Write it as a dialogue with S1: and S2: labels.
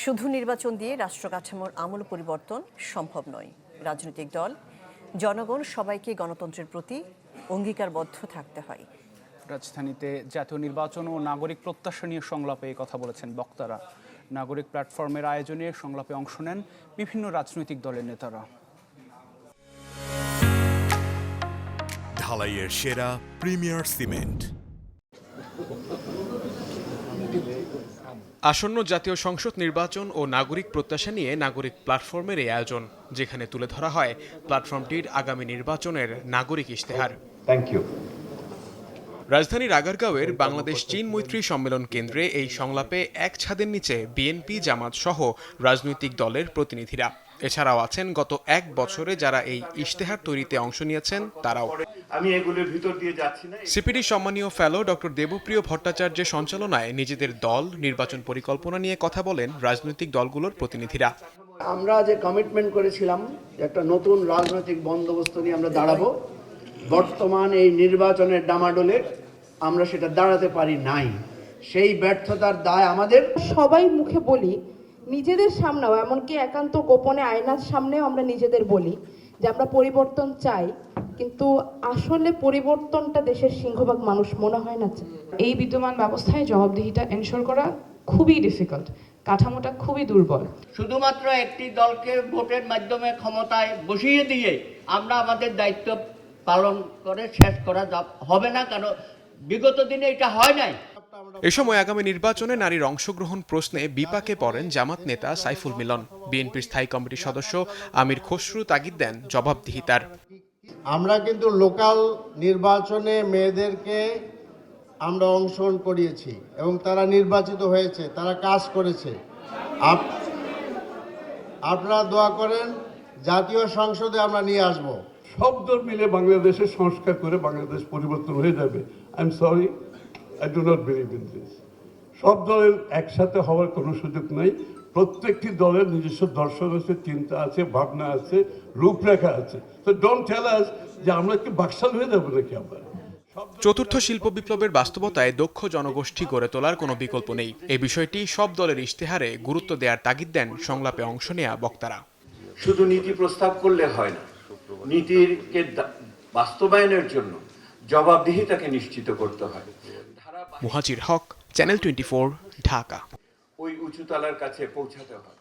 S1: শুধু নির্বাচন দিয়ে রাষ্ট্র কাঠামোর আমূল পরিবর্তন সম্ভব নয়। রাজনৈতিক দল, জনগণ সবাইকে গণতন্ত্রের প্রতি অঙ্গীকারবদ্ধ থাকতে হয়।
S2: রাজধানীতে জাতীয় নির্বাচন ও নাগরিক প্রত্যাশা নিয়ে সংলাপে কথা বলেছেন বক্তারা। নাগরিক প্ল্যাটফর্মের আয়োজনে সংলাপে অংশ নেন বিভিন্ন রাজনৈতিক দলের নেতারা।
S3: ঢালাইয়ের সেরা প্রিমিয়ার সিমেন্ট।
S4: আসন্ন জাতীয় সংসদ নির্বাচন ও নাগরিক প্রত্যাশা নিয়ে নাগরিক প্ল্যাটফর্মের এই আয়োজন, যেখানে তুলে ধরা হয় প্ল্যাটফর্মটির আগামী নির্বাচনের নাগরিক ইশতেহার। রাজধানীর আগারগাঁওয়ের বাংলাদেশ চীন মৈত্রী সম্মেলন কেন্দ্রে এই সংলাপে এক ছাদের নিচে বিএনপি, জামাত সহ রাজনৈতিক দলের প্রতিনিধিরা। এছাড়াও আছেন গত এক বছরে যারা এই ইশতেহার তৈরিতে অংশ নিয়েছেন তারাও।
S5: আমি এগুলোর ভিতর দিয়ে যাচ্ছি না।
S4: সিপিডি সম্মানীয় ফেলো ডক্টর দেবপ্রিয় ভট্টাচার্যের সঞ্চালনায় নিজেদের দল নির্বাচন পরিকল্পনা নিয়ে কথা বলেন রাজনৈতিক দলগুলোর প্রতিনিধিরা।
S6: আমরা যে কমিটমেন্ট করেছিলাম একটা নতুন রাজনৈতিক বন্দোবস্ত নিয়ে আমরা দাঁড়াবো, বর্তমান এই নির্বাচনের ডামাডোলে আমরা সেটা দাঁড়াতে পারি নাই। সেই ব্যর্থতার দায় আমাদের।
S7: সবাই মুখে বলি, নিজেদের সামনেও, এমনকি একান্ত গোপনে আয়নার সামনেও আমরা নিজেদের বলি যে আমরা পরিবর্তন চাই, কিন্তু আসলে পরিবর্তনটা দেশের সিংহভাগ মানুষ মনে হয় না।
S8: এই বিদ্যমান ব্যবস্থায় জবাবদিহিতা এনশোর করা খুবই ডিফিকাল্ট, কাঠামোটা খুবই দুর্বল।
S6: শুধুমাত্র একটি দলকে ভোটের মাধ্যমে ক্ষমতায় বসিয়ে দিয়ে আমরা আমাদের দায়িত্ব পালন করে শেষ করা হবে না, কারণ বিগত দিনে এটা হয় নাই।
S4: এ সময় আগামী নির্বাচনে নারীর অংশগ্রহণ প্রশ্নে বিপাকে পড়েন জামাত নেতা সাইফুল মিলন। বিএনপির স্থায়ী কমিটির সদস্য আমির খসরু তাগিদ দেন জবাবদিহিতার।
S9: আমরা কিন্তু লোকাল নির্বাচনে মেয়েদেরকে আমরা অংশগ্রহণ করিয়েছি এবং তারা নির্বাচিত হয়েছে, তারা কাজ করেছে। আপনারা দোয়া করেন, জাতীয় সংসদে আমরা নিয়ে আসব।
S5: সব দল মিলে বাংলাদেশের সংস্কার করে বাংলাদেশ পরিবর্তন হয়ে যাবে। I am sorry, I do not believe in this. সব দলের একসাথে হওয়ার কোনো সুযোগ নাই। প্রত্যেকটি দলের নিজস্ব দর্শন আছে, চিন্তা আছে, ভাবনা আছে, রূপরেখা আছে। তো ডোন্ট টেল আস যে আমরা কি বাকশাল হয়ে যাবো নাকি আমরা।
S4: চতুর্থ শিল্প বিপ্লবের বাস্তবতায় দক্ষ জনগোষ্ঠী গড়ে তোলার কোনো বিকল্প নেই। এই বিষয়টি সব দলের ইশতেহারে গুরুত্ব দেওয়ার তাগিদ দেন সংলাপে অংশ নেয়া বক্তারা।
S5: শুধু নীতি প্রস্তাব করলে হয় না, নীতিকে বাস্তবায়নের জন্য জবাবদিহিতাকে নিশ্চিত করতে হয়।
S4: মুহাজির হক, চ্যানেল 24, ঢাকা।
S5: ওই উঁচুতলার কাছে পৌঁছাতে হয়।